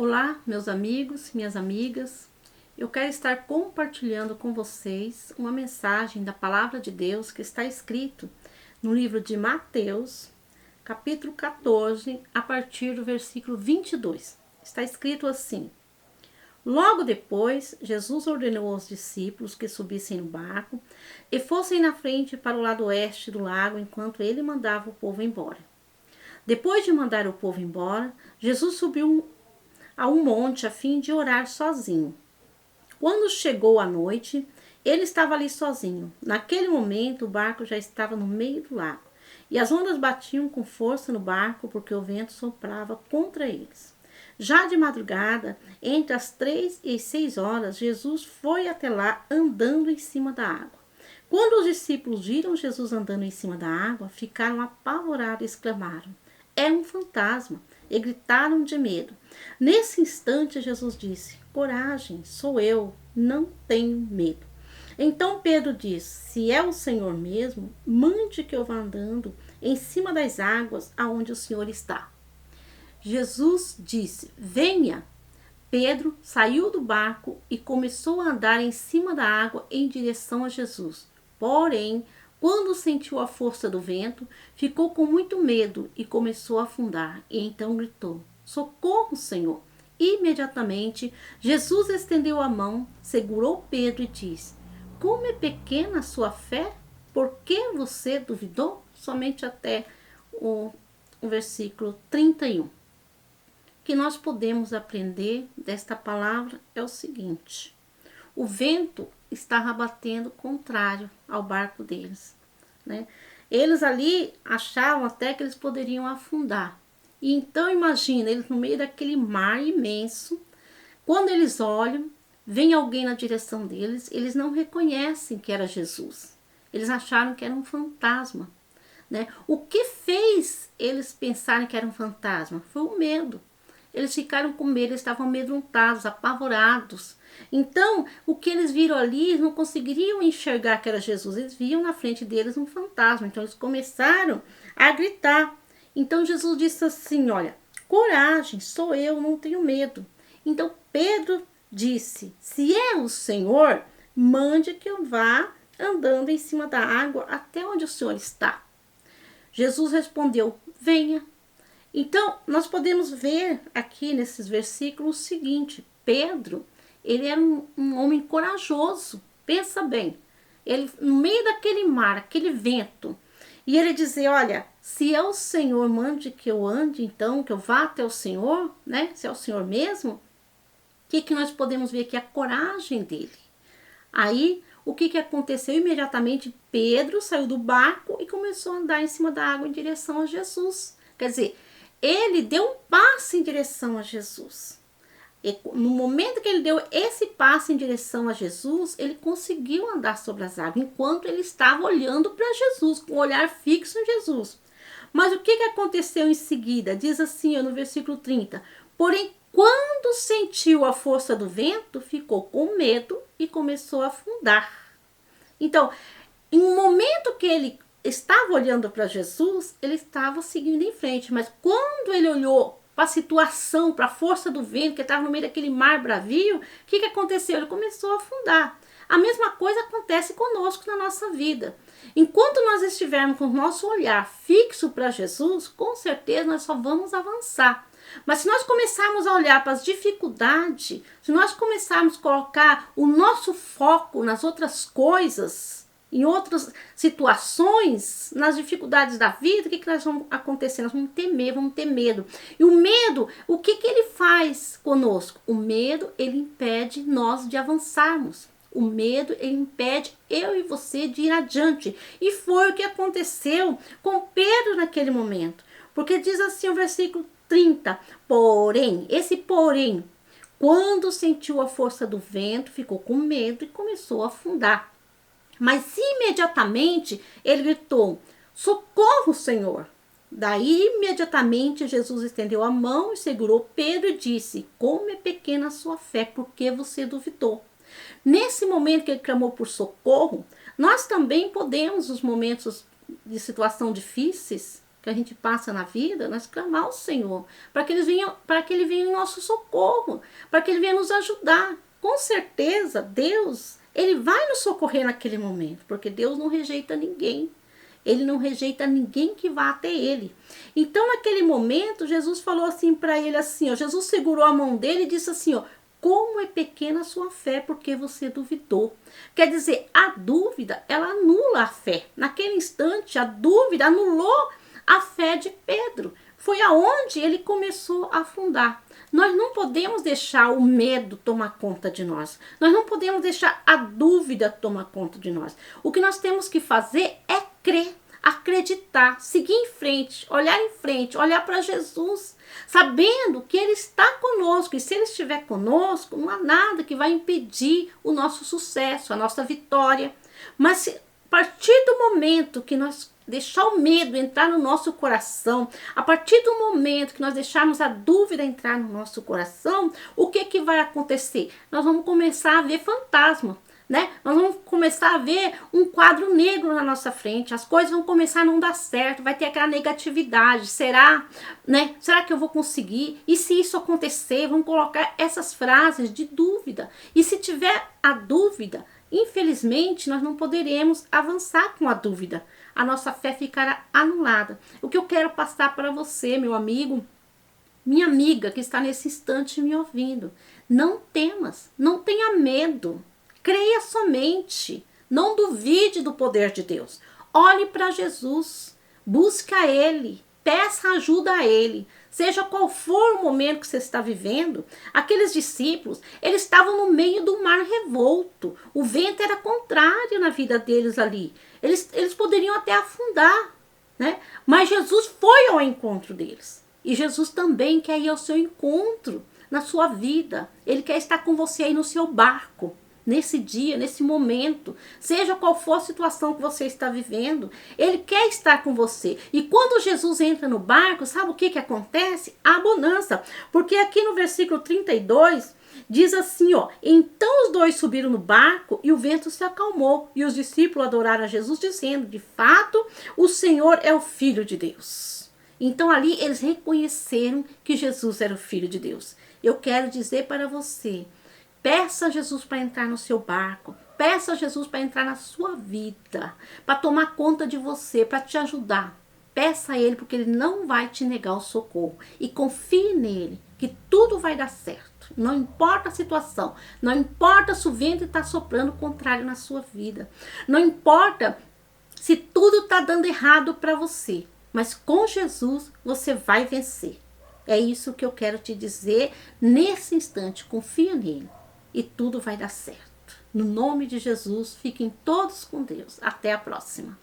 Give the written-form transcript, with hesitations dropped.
Olá, meus amigos, minhas amigas. Eu quero estar compartilhando com vocês uma mensagem da Palavra de Deus que está escrito no livro de Mateus, capítulo 14, a partir do versículo 22. Está escrito assim: Logo depois, Jesus ordenou aos discípulos que subissem no barco e fossem na frente para o lado oeste do lago enquanto ele mandava o povo embora. Depois de mandar o povo embora, Jesus subiu a um monte a fim de orar sozinho. Quando chegou a noite, ele estava ali sozinho. Naquele momento, o barco já estava no meio do lago, e as ondas batiam com força no barco porque o vento soprava contra eles. Já de madrugada, entre as 3 e 6 horas, Jesus foi até lá andando em cima da água. Quando os discípulos viram Jesus andando em cima da água, ficaram apavorados e exclamaram: "É um fantasma!" E gritaram de medo. Nesse instante, Jesus disse: "Coragem, sou eu, não tenho medo." Então Pedro disse: "Se é o Senhor mesmo, mande que eu vá andando em cima das águas aonde o Senhor está." Jesus disse: "Venha." Pedro saiu do barco e começou a andar em cima da água em direção a Jesus. Porém, quando sentiu a força do vento, ficou com muito medo e começou a afundar. E então gritou: "Socorro, Senhor!" Imediatamente, Jesus estendeu a mão, segurou Pedro e disse: "Como é pequena a sua fé? Por que você duvidou?" Somente até o versículo 31. O que nós podemos aprender desta palavra é o seguinte: o vento estava batendo contrário ao barco deles, né? Eles ali achavam até que eles poderiam afundar. E então imagina, eles no meio daquele mar imenso, quando eles olham, vem alguém na direção deles, eles não reconhecem que era Jesus. Eles acharam que era um fantasma, né? O que fez eles pensarem que era um fantasma? Foi o medo. Eles ficaram com medo, eles estavam amedrontados, apavorados. Então, o que eles viram ali, eles não conseguiriam enxergar que era Jesus. Eles viam na frente deles um fantasma. Então, eles começaram a gritar. Então, Jesus disse assim: "Olha, coragem, sou eu, não tenho medo." Então, Pedro disse: "Se é o Senhor, mande que eu vá andando em cima da água até onde o Senhor está." Jesus respondeu: "Venha." Então, nós podemos ver aqui nesses versículos o seguinte: Pedro, ele era um homem corajoso. Pensa bem, ele no meio daquele mar, aquele vento, e ele dizer: "Olha, se é o Senhor, mande que eu ande, então, que eu vá até o Senhor, né? Se é o Senhor mesmo." O que nós podemos ver aqui? A coragem dele. Aí, o que aconteceu? Imediatamente, Pedro saiu do barco e começou a andar em cima da água em direção a Jesus. Quer dizer, ele deu um passo em direção a Jesus. E no momento que ele deu esse passo em direção a Jesus, ele conseguiu andar sobre as águas, enquanto ele estava olhando para Jesus, com um olhar fixo em Jesus. Mas o que aconteceu em seguida? Diz assim no versículo 30. Porém, quando sentiu a força do vento, ficou com medo e começou a afundar. Então, em um momento que ele estava olhando para Jesus, ele estava seguindo em frente. Mas quando ele olhou para a situação, para a força do vento, que estava no meio daquele mar bravio, o que aconteceu? Ele começou a afundar. A mesma coisa acontece conosco na nossa vida. Enquanto nós estivermos com o nosso olhar fixo para Jesus, com certeza nós só vamos avançar. Mas se nós começarmos a olhar para as dificuldades, se nós começarmos a colocar o nosso foco nas outras coisas, em outras situações, nas dificuldades da vida, o que nós vamos acontecer? Nós vamos temer, vamos ter medo. E o medo, o que ele faz conosco? O medo, ele impede nós de avançarmos. O medo, ele impede eu e você de ir adiante. E foi o que aconteceu com Pedro naquele momento. Porque diz assim o versículo 30. Porém, esse porém, quando sentiu a força do vento, ficou com medo e começou a afundar. Mas imediatamente ele gritou: "Socorro, Senhor!" Daí imediatamente Jesus estendeu a mão e segurou Pedro e disse: "Como é pequena a sua fé, porque você duvidou?" Nesse momento que ele clamou por socorro, nós também podemos, nos momentos de situação difíceis, que a gente passa na vida, nós clamar ao Senhor, para que Ele venha em nosso socorro, para que Ele venha nos ajudar. Com certeza, Deus, Ele vai nos socorrer naquele momento, porque Deus não rejeita ninguém. Ele não rejeita ninguém que vá até Ele. Então, naquele momento, Jesus falou assim para ele, assim, ó, Jesus segurou a mão dele e disse assim, ó, como é pequena a sua fé, porque você duvidou. Quer dizer, a dúvida, ela anula a fé. Naquele instante, a dúvida anulou a fé de Pedro. Foi aonde ele começou a afundar. Nós não podemos deixar o medo tomar conta de nós. Nós não podemos deixar a dúvida tomar conta de nós. O que nós temos que fazer é crer, acreditar, seguir em frente, olhar para Jesus, sabendo que Ele está conosco, e se Ele estiver conosco, não há nada que vai impedir o nosso sucesso, a nossa vitória. Mas se, a partir do momento que nós deixar o medo entrar no nosso coração, a partir do momento que nós deixarmos a dúvida entrar no nosso coração, o que vai acontecer? Nós vamos começar a ver fantasma. Né? Nós vamos começar a ver um quadro negro na nossa frente, as coisas vão começar a não dar certo, vai ter aquela negatividade, será, né? Será que eu vou conseguir? E se isso acontecer, vamos colocar essas frases de dúvida. E se tiver a dúvida, infelizmente nós não poderemos avançar com a dúvida, a nossa fé ficará anulada. O que eu quero passar para você, meu amigo, minha amiga que está nesse instante me ouvindo, não temas, não tenha medo. Creia somente, não duvide do poder de Deus. Olhe para Jesus, busque a Ele, peça ajuda a Ele. Seja qual for o momento que você está vivendo, aqueles discípulos, eles estavam no meio do mar revolto. O vento era contrário na vida deles ali. Eles poderiam até afundar, né? Mas Jesus foi ao encontro deles. E Jesus também quer ir ao seu encontro na sua vida. Ele quer estar com você aí no seu barco. Nesse dia, nesse momento, seja qual for a situação que você está vivendo, Ele quer estar com você. E quando Jesus entra no barco, sabe o que acontece? A bonança. Porque aqui no versículo 32, diz assim, ó, então os dois subiram no barco e o vento se acalmou. E os discípulos adoraram a Jesus, dizendo, de fato, o Senhor é o Filho de Deus. Então ali eles reconheceram que Jesus era o Filho de Deus. Eu quero dizer para você, peça a Jesus para entrar no seu barco. Peça a Jesus para entrar na sua vida. Para tomar conta de você, para te ajudar. Peça a Ele porque Ele não vai te negar o socorro. E confie nele, que tudo vai dar certo. Não importa a situação. Não importa se o vento está soprando contrário na sua vida. Não importa se tudo está dando errado para você. Mas com Jesus você vai vencer. É isso que eu quero te dizer nesse instante. Confia nele. E tudo vai dar certo. No nome de Jesus, fiquem todos com Deus. Até a próxima.